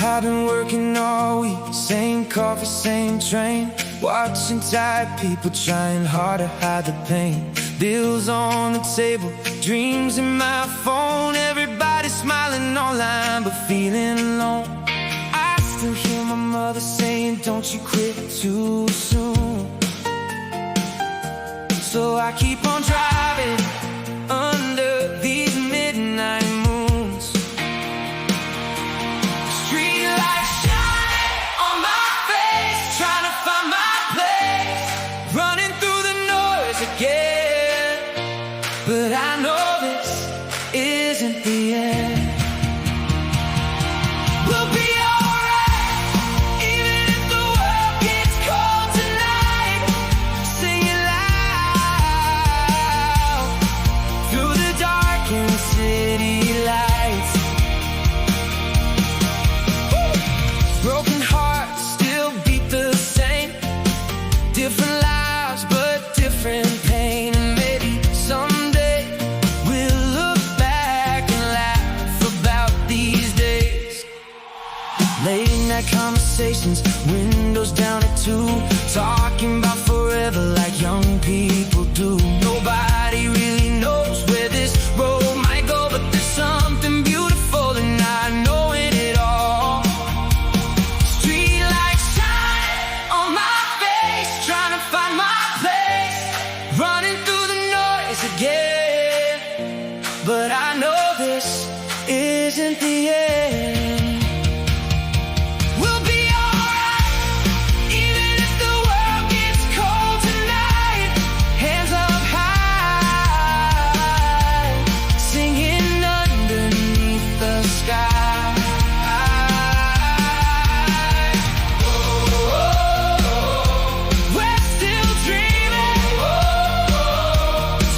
I've been working all week, same coffee, same train, watching tired people trying hard to hide the pain. Bills on the table, dreams in my phone, everybody smiling online but feeling alone. I still hear my mother saying, don't you quit too soon. So I keep on driving under these midnight moons. Street lights shining on my face, trying to find my place, running through the noise again. But I know this isn't the end. We'll be alright, even if the world gets cold tonight. Sing it loud through the darkened city lights. Woo! Broken hearts still beat the same, different lives but different pain. And maybe someday we'll look back and laugh about these days. Late night conversations, windows down at 2, talking about forever like young people do. Nobody really knows where this road might go, but there's something beautiful and I know it all. Street lights shine on my face, trying to find my place, running through the noise again. But I know this isn't the end. We'll be alright, even if the world gets cold tonight. Hands up high, singing underneath the sky. We're still dreaming,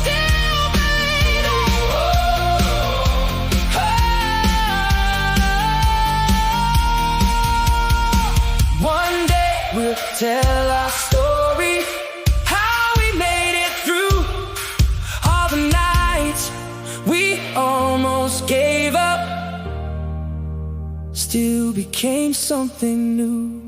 still believing. One day we'll tell our story, how we made it through all the nights we almost gave up, still became something new.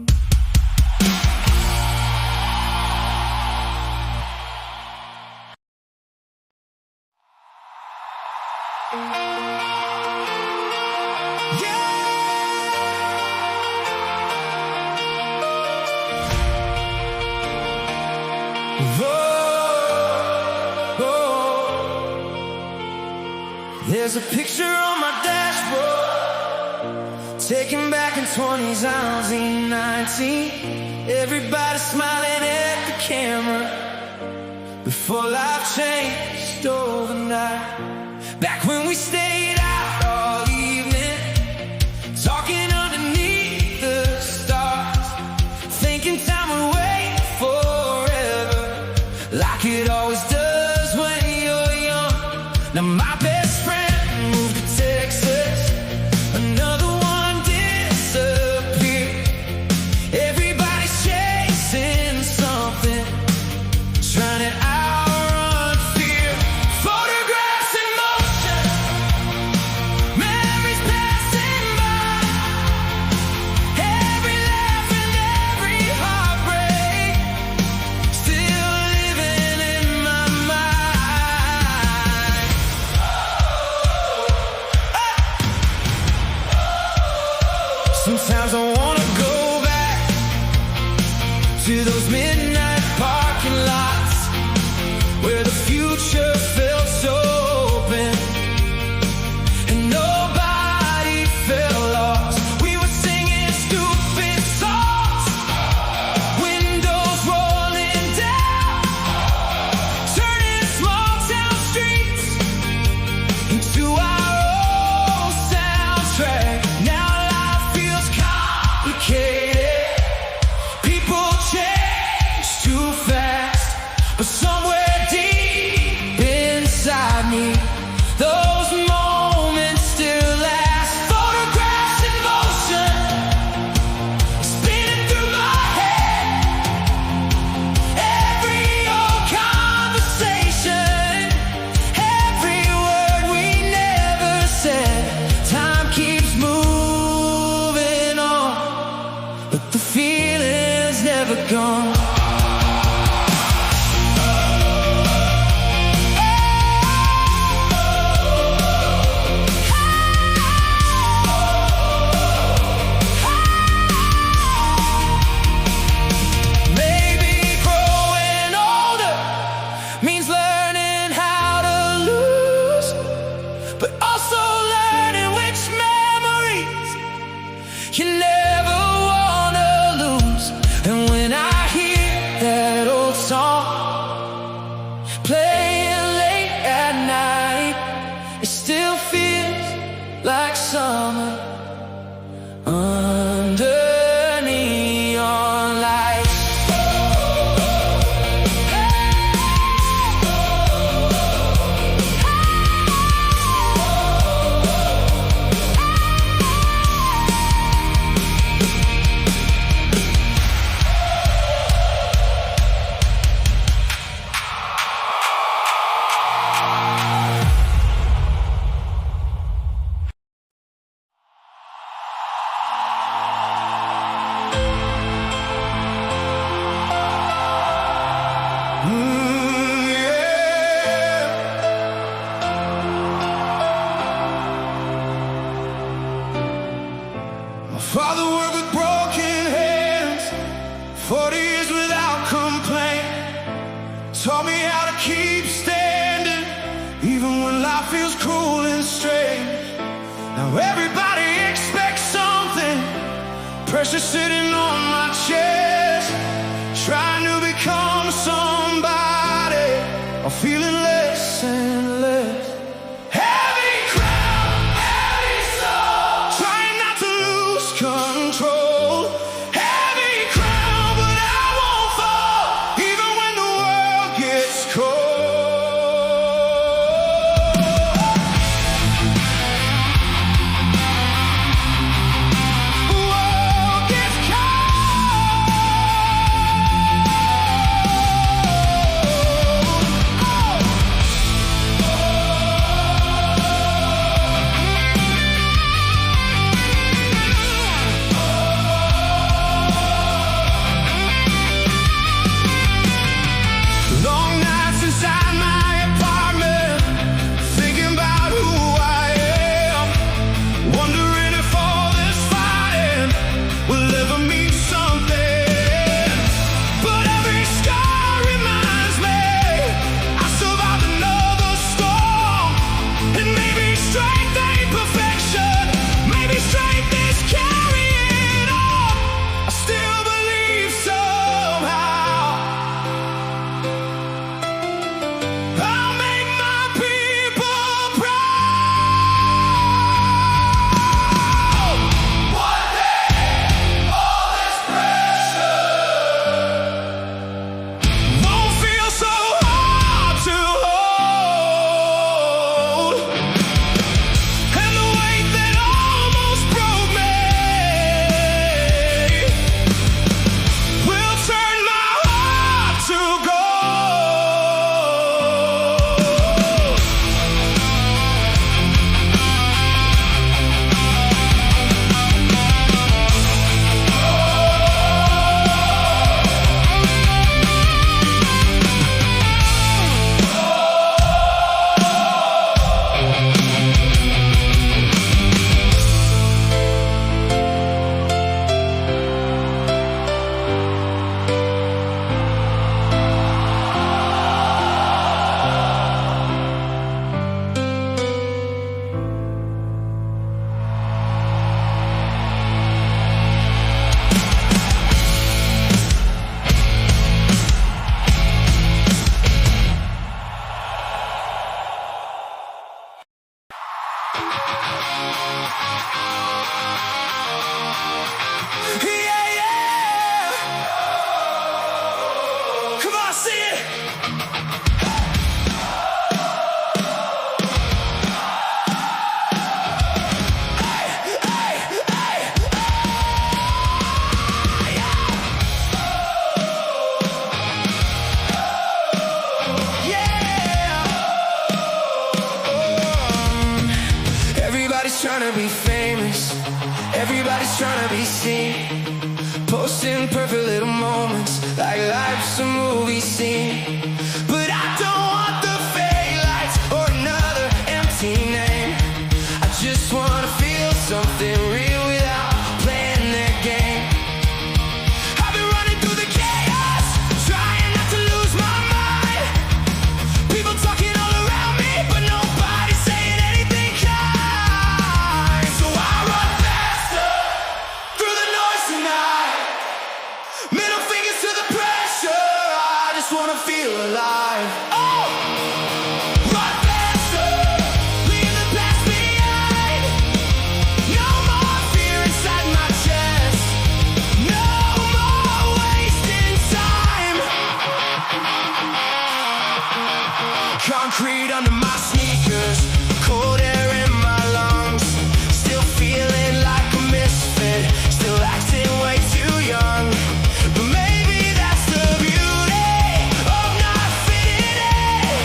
There's a picture on my dashboard, taken back in 2019. Everybody smiling at the camera, before life changed overnight. Back when we stayed out all evening, talking underneath the stars, thinking time would wait forever, like it always does when you're young. Now my best friend moved to Texas, another one disappeared. Everybody's chasing something, trying to outrun fear. Photographs in motion, memories passing by, every laugh and every heartbreak, still living in my mind. Sometimes I wanna go back to those midnight parking lots, where the future felt so open and nobody felt lost. We were singing stupid songs, windows rolling down, turning small town streets into our own soundtrack. Now life feels complicated, people change they're gone. You never wanna lose. And when I hear that old song playing late at night, it still feels like summer under neon lights. Father worked with broken hands, 40 years without complaint. Taught me how to keep standing, even when life feels cruel and strange. Now everybody expects something, pressure sitting on my chest, trying to become somebody, I'm feeling less and less. Control, heavy crown, but I won't fall, even when the world gets cold. The world gets Everybody's trying to be famous, everybody's trying to be seen, posting perfect little moments like life's a movie scene. But I don't want the fake lights or another empty name. I just wanna feel something real without playing their game. I've been running through the chaos, trying not to lose my mind. People talking all around me, but nobody's saying anything kind. So I run faster through the noise tonight. Middle fingers to the pressure, I just wanna feel alive. Oh! Run faster, leave the past behind. No more fear inside my chest. No more wasting time. Concrete under my sneakers, cold air in my lungs. Still feeling like a misfit, still acting way too young. But maybe that's the beauty of not fitting in.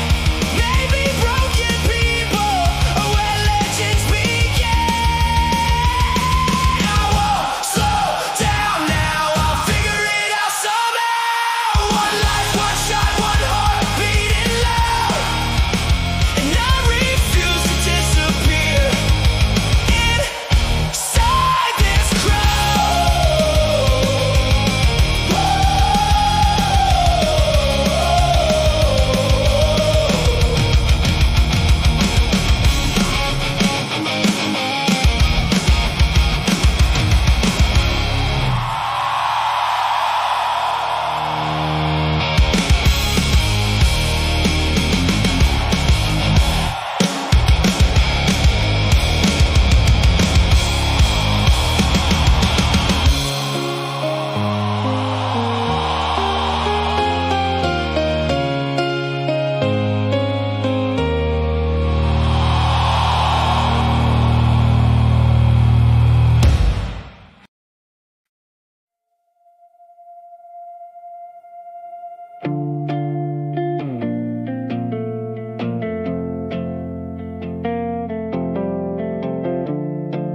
Maybe broken people are where legends begin. I won't slow down now, I'll figure it out somehow. One life, one shot, one heart beating loud. And I refuse to disappear inside this crowd.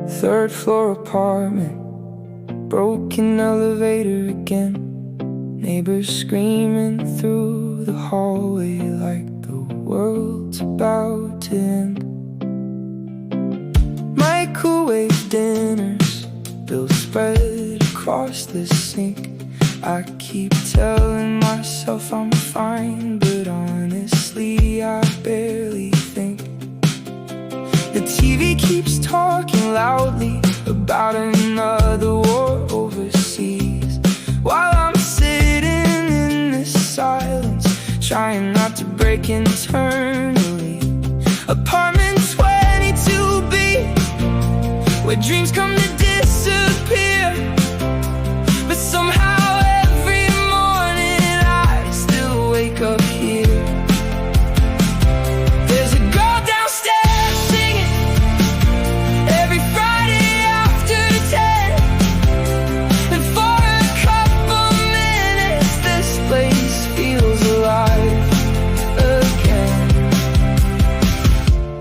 Third floor apartment, broken elevator again. Neighbors screaming through the hallway like the world's about to end. Microwave dinners, bills spread across the sink. I keep telling myself I'm fine, but honestly I barely think. The TV keeps talking loudly about another war overseas, while I'm sitting in this silence, trying not to break internally. Apartment 22B, where dreams come to disappear. But somehow every morning I still wake up here. There's a girl downstairs singing every Friday after 10. And for a couple minutes this place feels alive again.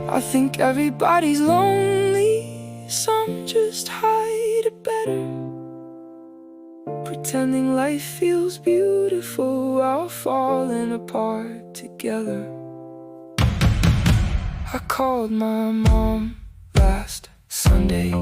I think everybody's lonely, some just hide it better, pretending life feels beautiful while falling apart together. I called my mom last Sunday.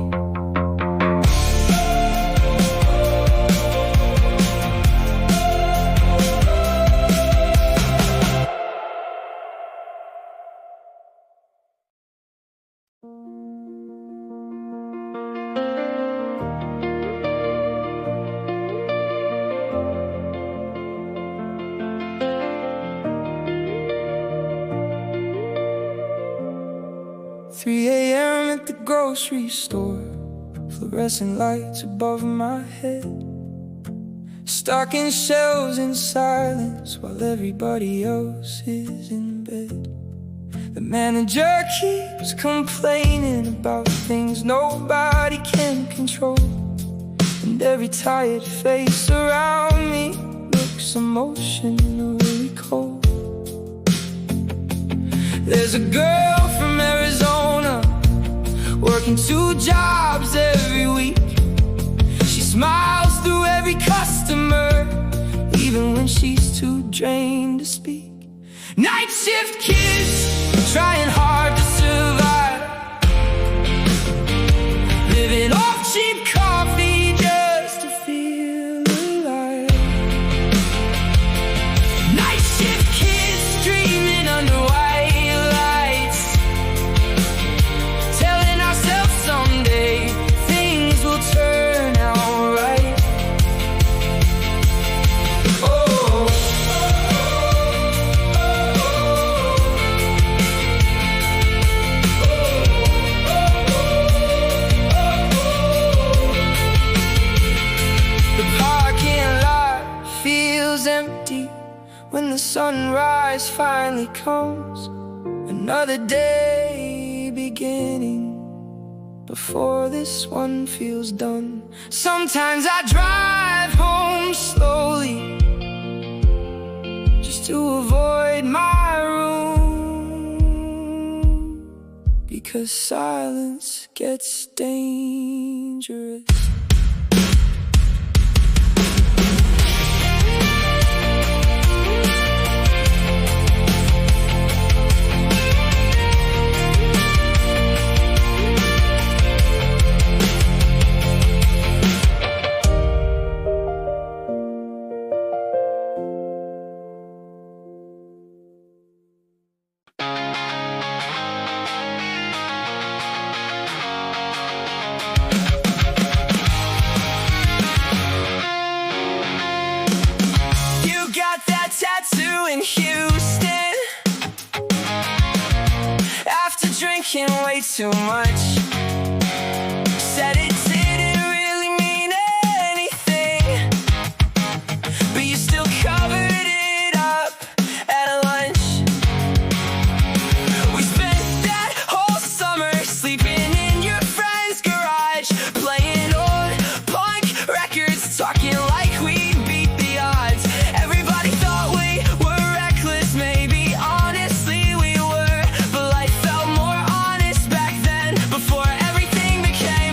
3 a.m. at the grocery store, fluorescent lights above my head, stocking shelves in silence while everybody else is in bed. The manager keeps complaining about things nobody can control, and every tired face around me looks emotionally cold. There's a girl from Arizona working 2 jobs every week. She smiles through every drained to speak. Night shift kids, trying hard to survive, living off cheap coffee just to feel alive. Night shift kids, dreaming under white lights, telling ourselves someday things will turn out right. Oh, the parking lot feels empty when the sunrise finally comes. Another day beginning before this one feels done. Sometimes I drive home slowly just to avoid my room, because silence gets dangerous. Tattoo in Houston after drinking way too much. Said it didn't really mean anything, but you still covered it up at a lunch. We spent that whole summer sleeping in your friend's garage, playing old punk records, talking like we beat the odds. Everybody thought we were reckless, maybe honestly we were, but life felt more honest back then, before everything became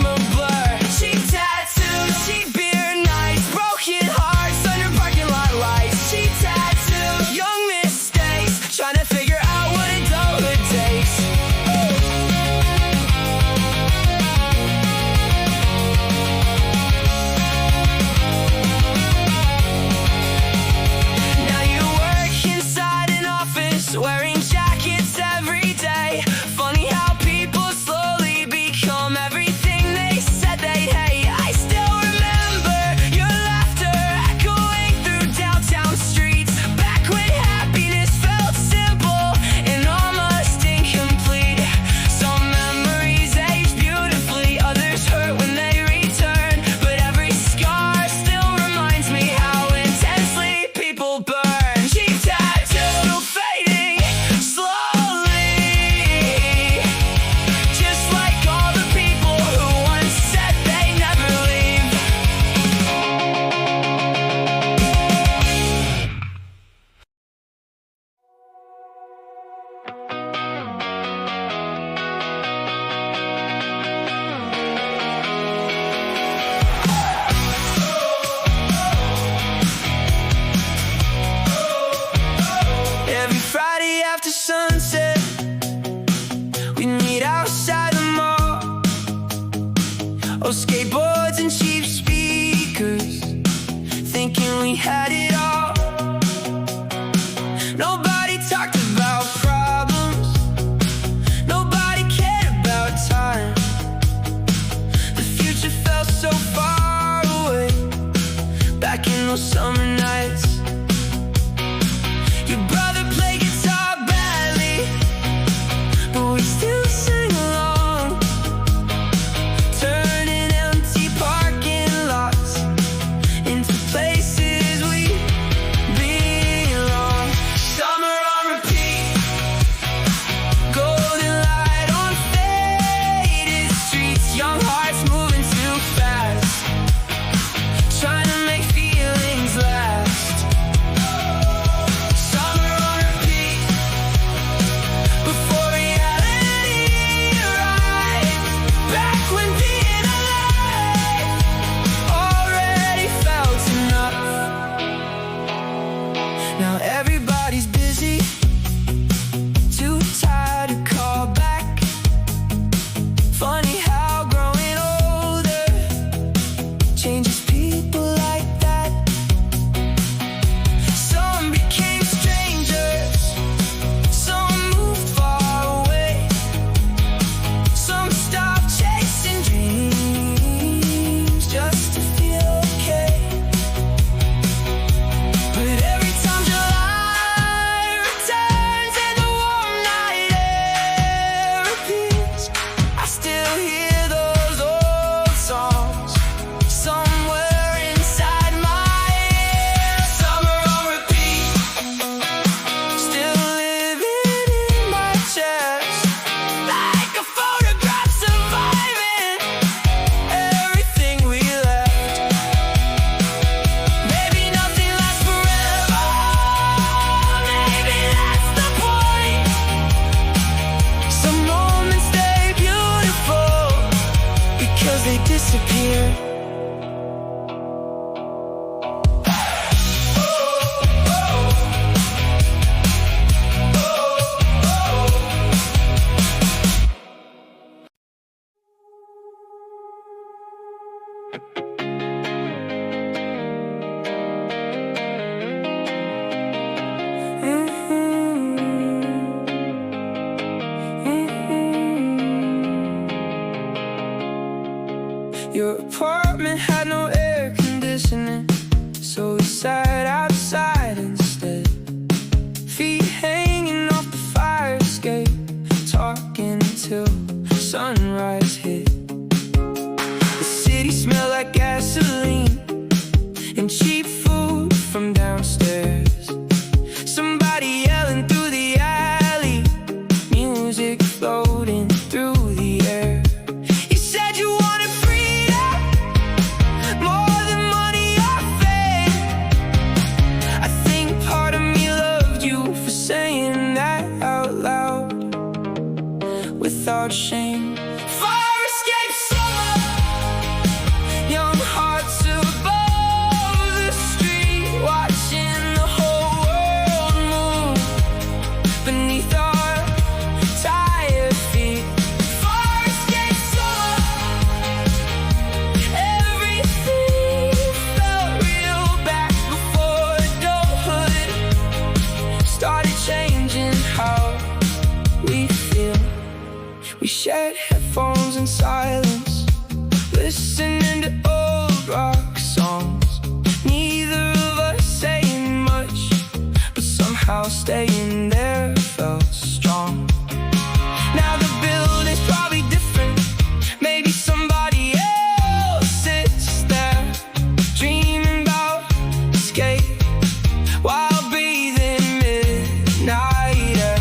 changes people like that. Some became strangers, some moved far away, some stopped chasing dreams just to feel okay. But every time July returns and the warm night air appears, I still hear those old songs somewhere inside my ear. Summer on repeat, still living in my chest, like a photograph surviving everything we left. Maybe nothing lasts forever, maybe that's the point. Some moments stay beautiful because they disappear. Your apartment had no air conditioning, so we sat outside instead, feet hanging off the fire escape, talking till sunrise hit. The city smelled like gasoline and cheap food from downstairs. Somebody yelling through the alley, music floating through the air. You said you wanted freedom, more than money or fame. I think part of me loved you for saying that out loud without shame. Fire escape summer, young hearts above the street, watching the whole world move beneath our tired feet. Fire escape summer, everything felt real back before adulthood started changing how we feel. We shared headphones in silence, listening to old rock songs. Neither of us saying much, but somehow staying there felt strong. Now the building's probably different, maybe somebody else sits there dreaming about escape while breathing midnight air.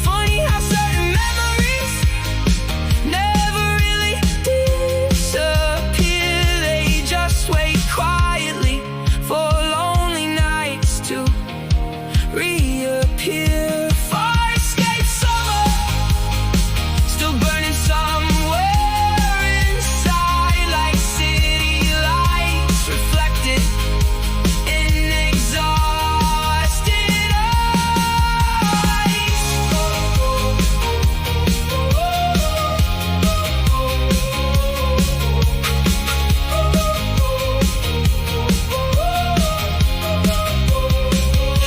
Funny how certain memories never really disappear. They just wait quietly for lonely nights to reappear. Fire escape summer, still burning somewhere inside, like city lights reflected in exhausted eyes.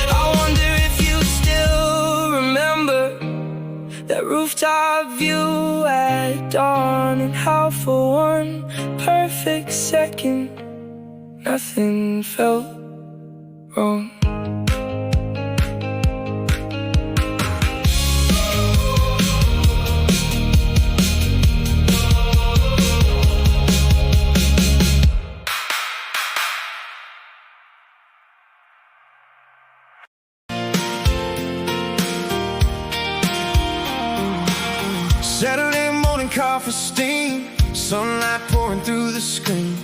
I wonder if you still remember that rooftop view at dawn, and how for one perfect second nothing felt wrong. Saturday morning coffee steam, sunlight pouring through the screen,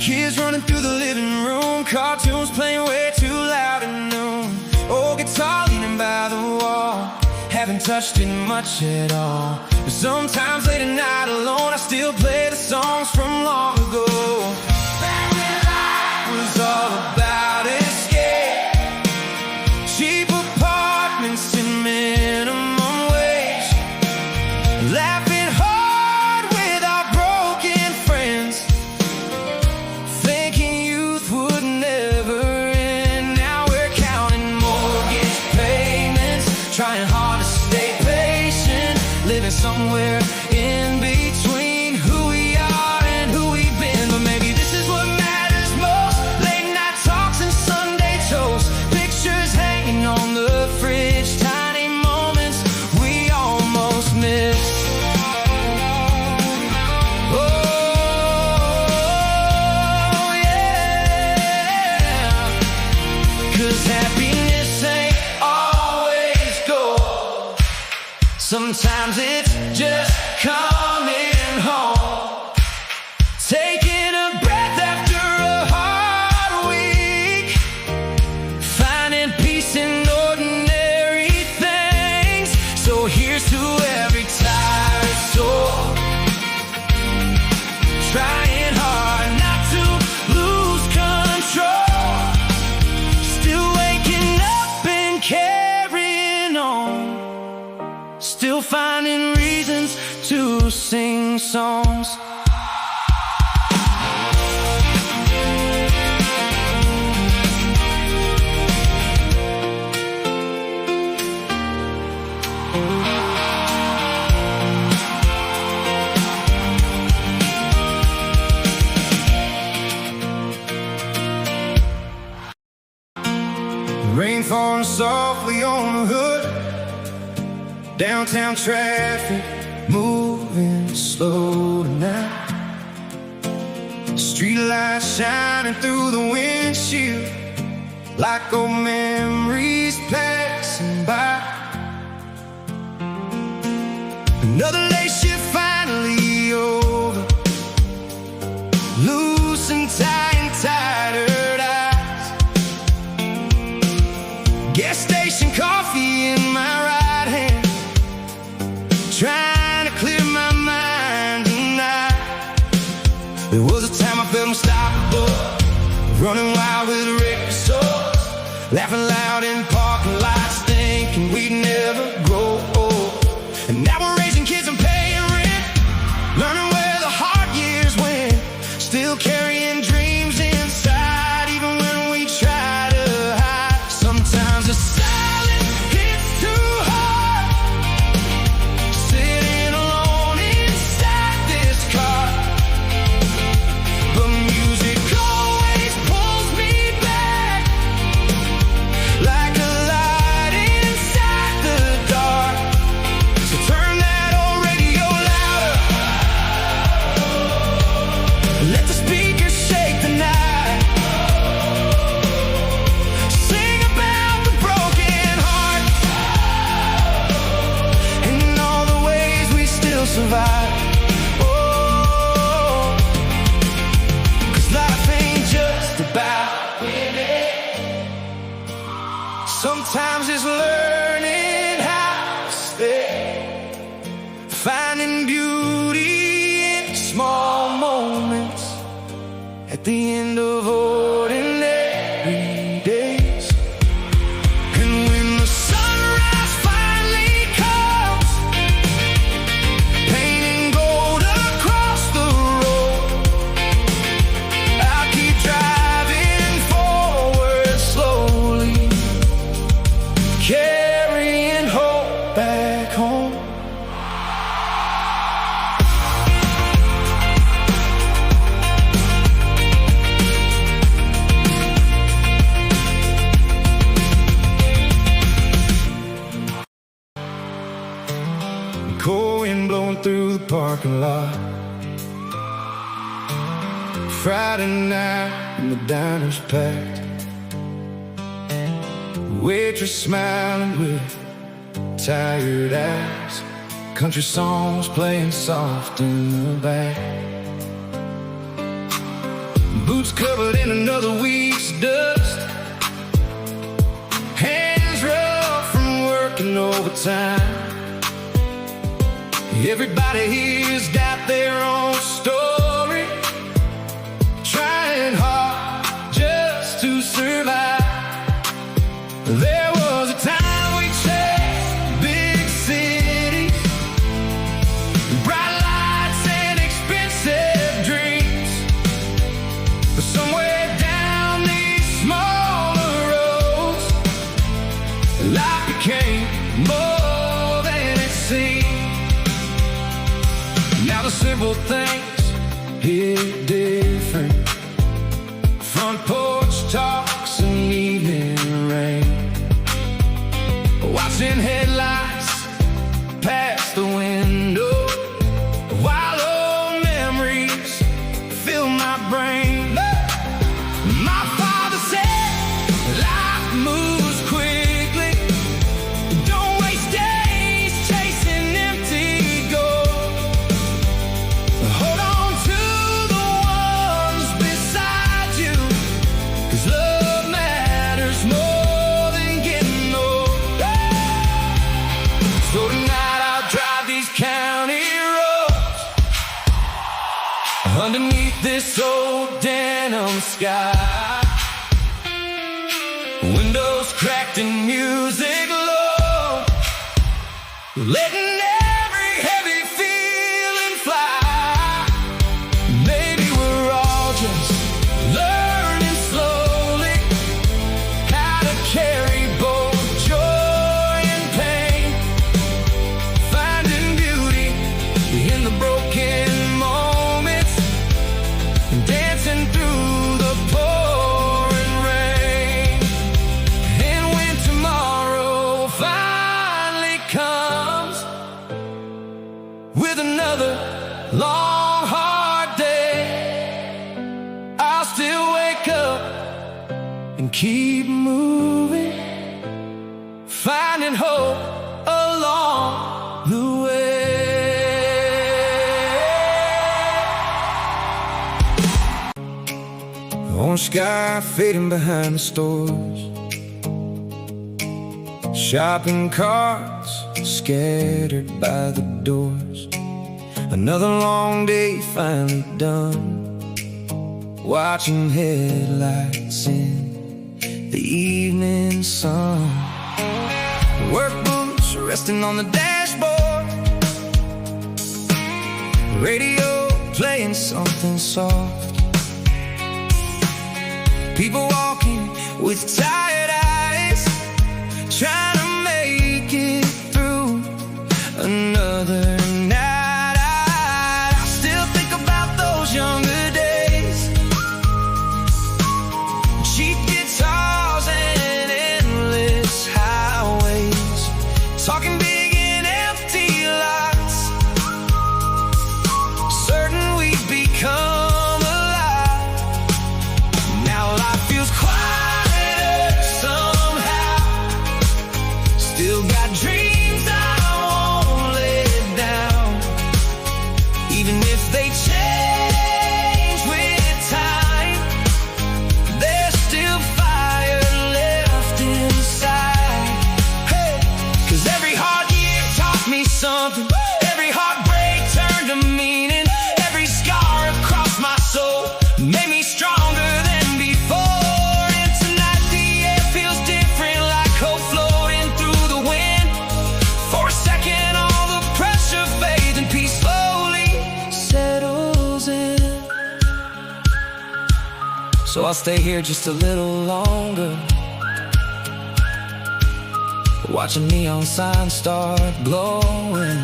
kids running through the living room, cartoons playing way too loud at noon. Old guitar leaning by the wall, haven't touched it much at all. But sometimes late at night alone, I still play the songs from long ago. Back when life was all about escape, cheap apartments and minimum wage, laughing hard with our broken friends, somewhere in between who we are and who we've been. But maybe this is what matters most. Late night talks and Sunday toast, pictures hanging on the fridge, tiny moments we almost missed. Happiness ain't always gold. Sometimes it's just coming home, taking a breath after a hard week, finding peace in ordinary things. So here's to every tired soul, trying hard not to lose control, carrying on, still finding reasons to sing songs. Rain falling softly on the hood, downtown traffic moving slow tonight. Street lights shining through the windshield like old memories passing by. Another late shift finally over, losing tie and tired eyes. Gas station coffee in my right hand, trying to clear my mind tonight. There was a time I felt unstoppable, running wild with record stores, laughing loud in parking lots, thinking we'd never grow old. And now we're raising kids and paying rent, learning where the hard years went, still carrying dreams inside, even when we try to hide. Sometimes the silence hits too hard, sitting alone inside this car, but music always pulls me back, like a light inside the dark. So turn that old radio louder, let the speakers shake the night, sing about the broken heart and all the ways we still survive. Oh, 'cause life ain't just about winning. Sometimes it's learning how to stay, finding beauty in small moments at the end of ordinary days. And when the sunrise finally comes, painting gold across the road, I'll keep driving forward slowly, carrying hope back home. Cold wind blowing through the parking lot, Friday night and the diner's packed, waitress smiling with tired eyes, country songs playing soft in the back, boots covered in another week's dust, hands rough from working overtime. Everybody here's got their own story, trying hard just to survive. There was a time we chased big cities, bright lights and expensive dreams, but somewhere down these smaller roads, life became more than it seemed. little things hit different. Front porch talks and evening rain, watching headlights past the window, while old memories fill my brain. My father said life moves quickly, don't waste days chasing empty gold. Hold on to the ones beside you, 'cause love matters more than getting old. So tonight I'll drive these county roads underneath this old denim sky, windows cracked and music low, letting every heavy feeling fly. Maybe we're all just learning slowly how to carry both joy and pain, finding beauty in the broken moments, dancing through the pouring rain. And when tomorrow finally comes, with another long hard day, I'll still wake up and keep moving, finding hope along the way. Orange sky fading behind the stores, shopping carts scattered by the doors. Another long day finally done, watching headlights in the evening sun. Work boots resting on the dashboard, radio playing something soft. People walking with tired eyes, trying to make it through another night. I still think about those younger days, cheap guitars and endless highways, talking big in empty lots, certain we'd become alive. Now life feels quieter somehow, still got dreams I won't let down, even if they change with time. There's still fire left inside. Hey, 'cause every hard year taught me something, every heartbreak turned to meaning, every scar across my soul made me stronger than before. And tonight the air feels different, like hope floating through the wind. For a second all the pressure fades and peace slowly settles in. So I'll stay here just a little longer, watching neon signs start glowing,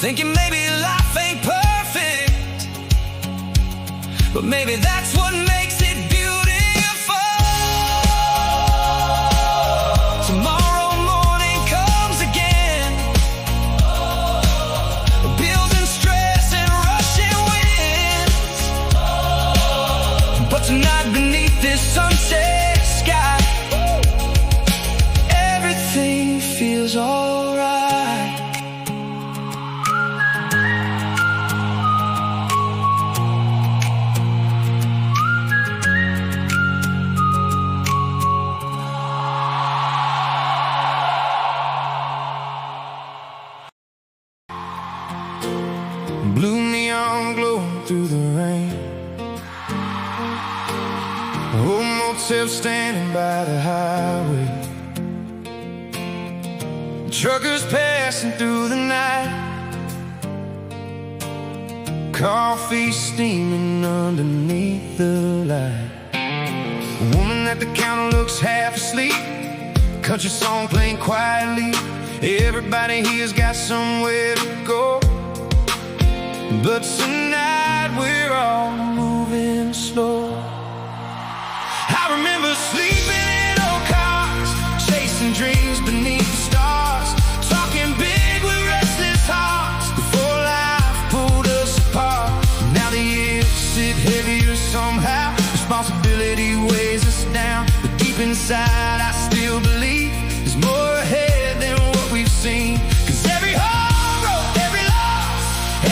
thinking maybe life ain't perfect, but maybe that's what makes it beautiful. Tomorrow morning comes again, building stress and rushing winds, but tonight beneath this sunset sky, everything feels alright. Blue neon glowing through the rain, old motel standing by the highway, truckers passing through the night, coffee steaming underneath the light. A woman at the counter looks half asleep, country song playing quietly. Everybody here's got somewhere to go. but tonight we're all moving slow. I remember sleeping in old cars, chasing dreams beneath the stars, talking big with restless hearts before life pulled us apart. Now the years sit heavier somehow, responsibility weighs us down, but deep inside I still believe there's more ahead than what we've seen. 'Cause every hard road, every loss,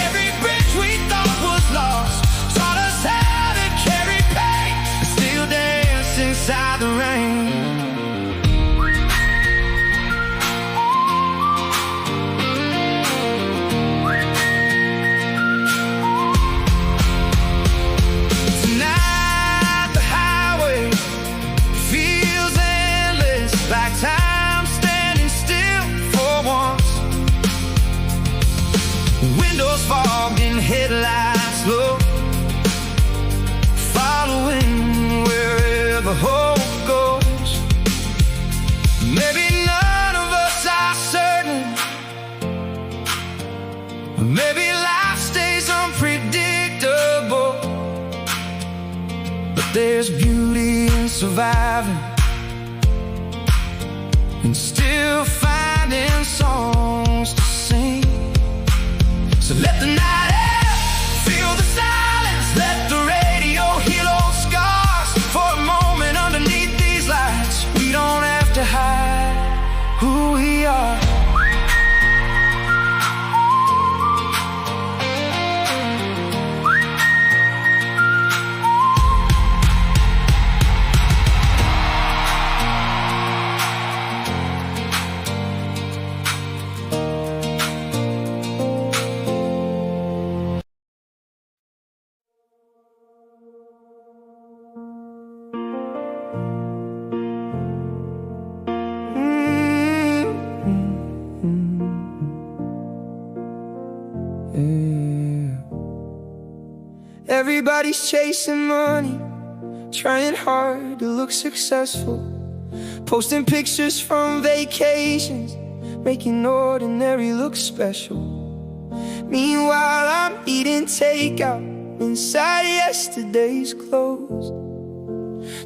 every bridge we thought was lost taught us how to carry pain and still dance inside the rain. Tonight the highway feels endless, like time standing still for once. Windows fogged and headlights low, following wherever hope goes. Maybe none of us are certain, maybe life stays unpredictable, but there's beauty in surviving and still finding songs to sing. So let the night air feel the silence, let the radio heal old scars. For a moment underneath these lights, we don't have to hide who we are. Everybody's chasing money, trying hard to look successful, posting pictures from vacations, making ordinary look special. Meanwhile, I'm eating takeout inside yesterday's clothes,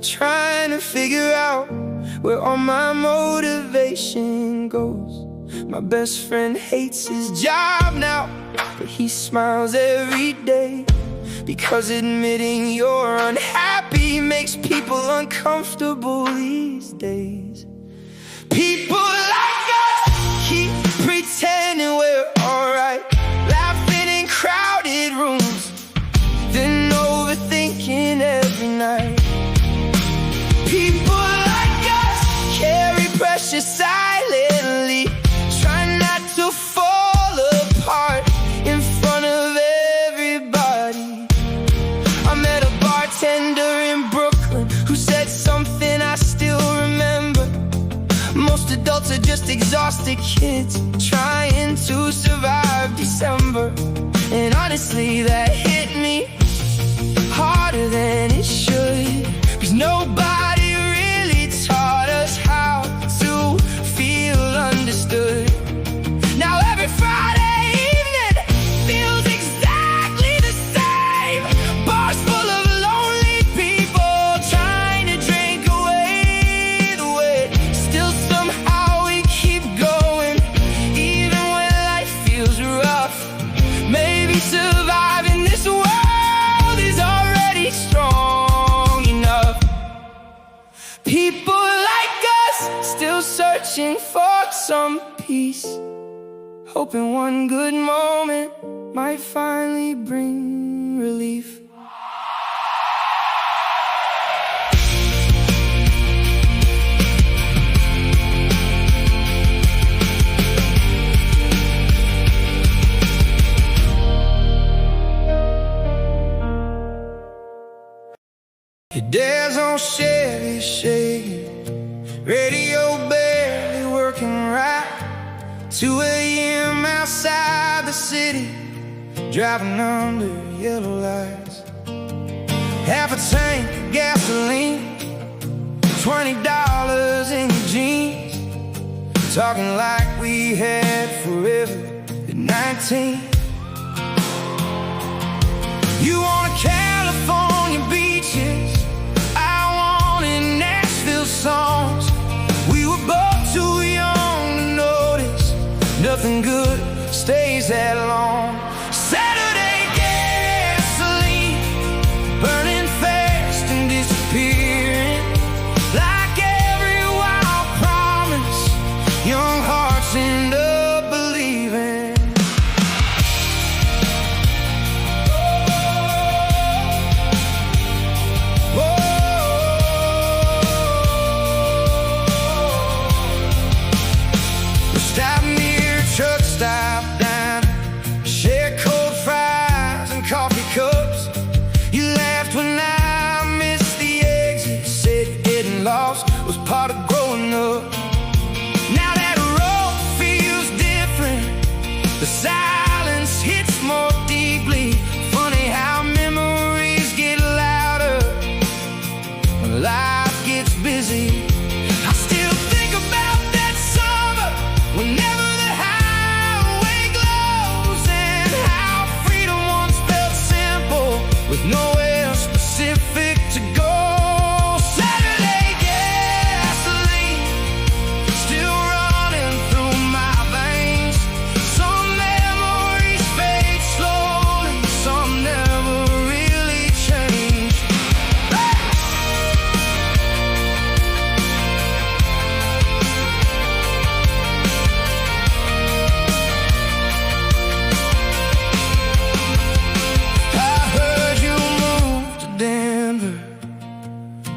trying to figure out where all my motivation goes. My best friend hates his job now, but he smiles every day, because admitting you're unhappy makes people uncomfortable these days. People like us keep pretending we're alright, laughing in crowded rooms, then overthinking every night. People like us carry pressure silently, try not to fall apart in front of everybody. I met a bartender in Brooklyn who said something I still remember: most adults are just exhausted kids trying to survive December. And honestly, that hit me harder than it should, 'cause nobody really taught us how to feel understood. Now every Friday evening feels exactly the same. Bars full of lonely people trying to drink away the weight. Still somehow we keep going, even when life feels rough. Maybe surviving this world is already strong enough. People like us still searching for some peace, hoping one good moment might finally bring relief. Your dad's on Chevy shaking, radio barely working right. 2 a.m. outside the city, driving under yellow lights. Half a tank of gasoline, $20 in your jeans, talking like we had forever at 19. You wanted California beaches, I wanted Nashville songs. We were both too young to notice nothing good stays that long. Saturday gasoline, burning fast and disappearing. Like every wild promise, young hearts end up believing. We stopped near a truck stop down, shared cold fries and coffee cups. You laughed when I missed the exit, said getting lost was part of growing up. Now that road feels different, the silence hits more deeply. Funny how memories get louder when life gets busy. I still think about that summer, whenever the highway glows, and how freedom once felt simple, with nowhere specific to go. Saturday gasoline, still running through my veins. Some memories fade slowly, some never really change. I heard you moved to Denver,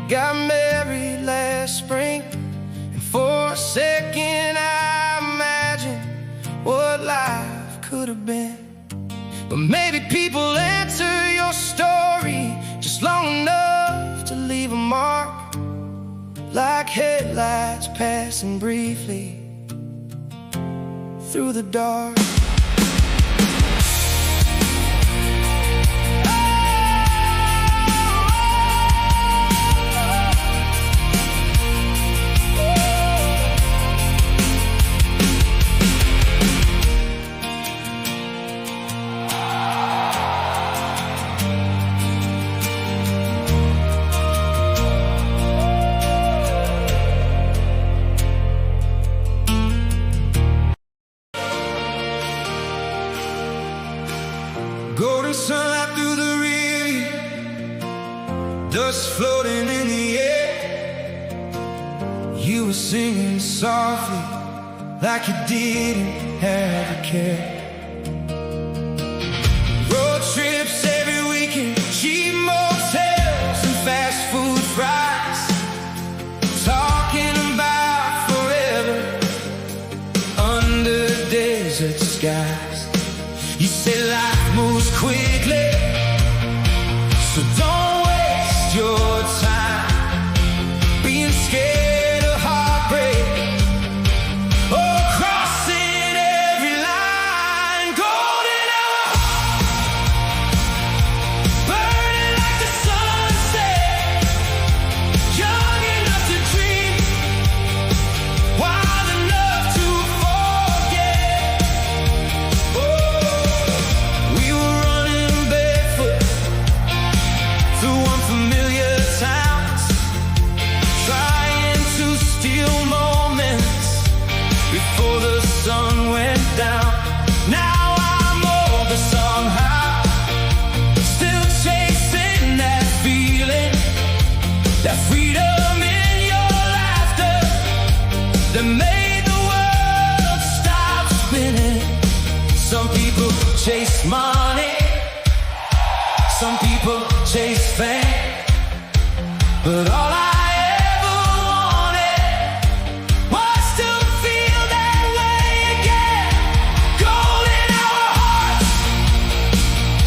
got married last spring, and for a second I imagined what life could have been. But maybe people enter your story just long enough to leave a mark, like headlights passing briefly through the dark. Golden sunlight through the river, dust floating in the air. You were singing softly, like you didn't have a care. Road trips every weekend, cheap motels and fast food fries, talking about forever under desert skies. You say life moves quickly, so don't waste your time being scared of heartbreak or crossing every line. Golden hour, burning like the sunset, young enough to dream, wild enough to forget. We were running barefoot through unfamiliar towns, trying to steal moments before the sun went down. Now I'm older somehow, still chasing that feeling, that freedom in your laughter that made the world stop spinning. Some people chase money, some people chase fame, but all I ever wanted was to feel that way again. Golden hour hearts,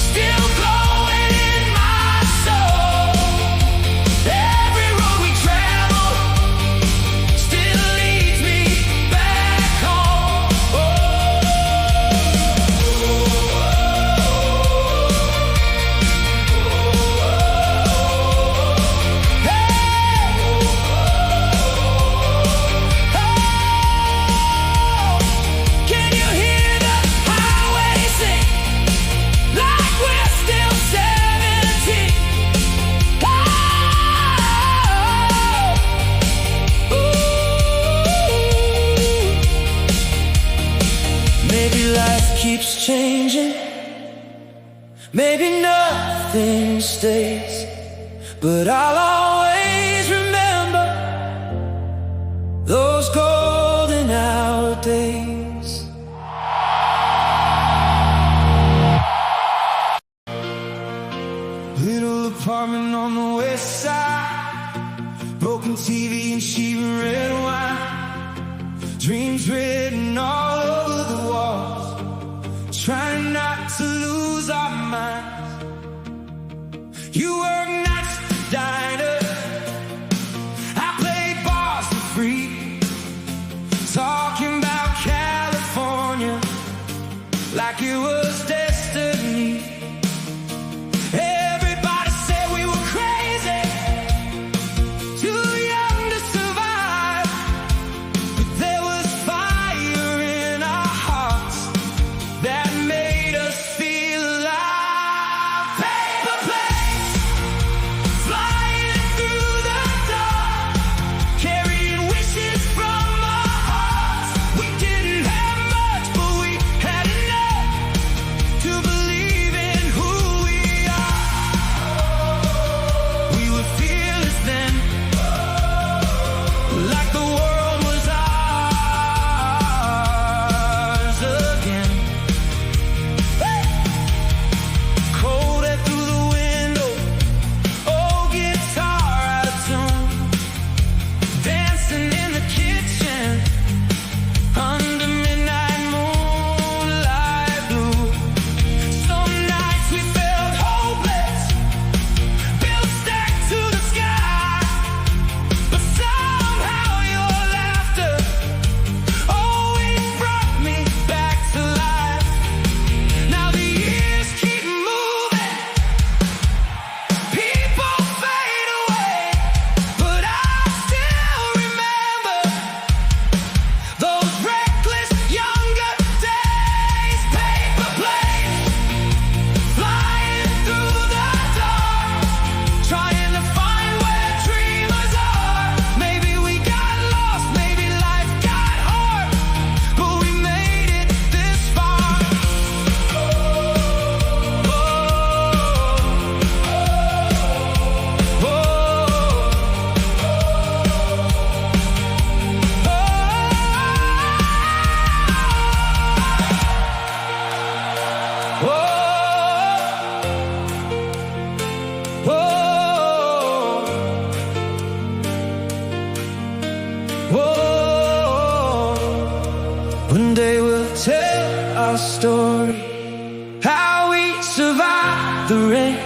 still glowing in my soul. Every road we travel still leads me back home. Hey! changing. Maybe nothing stays, but I'll always remember those golden hour days. Little apartment on the west side, broken TV and cheap red wine, dreams written all over the walls, trying not to lose our minds. You work nights at the diner, I play bars for free, talking about California like it was destiny. Everybody said we were crazy, too young to survive, but there was fire in our hearts that made us feel alive. Paper planes flying through the dark, carrying wishes from our hearts. We didn't have much, but we had enough to believe in who we are. We were fearless then, like the world was ours again. Cold air through the window, old guitar out of tune, dancing in the kitchen under midnight moonlight blue. Some nights we felt hopeless, bills stacked to the sky, but somehow your laughter always brought me back to life. Now the years keep moving, people fade away, but I still remember those reckless younger days. Paper planes flying through the dark, trying to find where dreamers are. Maybe we got lost, maybe life got hard, but we made it this far. One day we'll tell our story, how we survived the rain,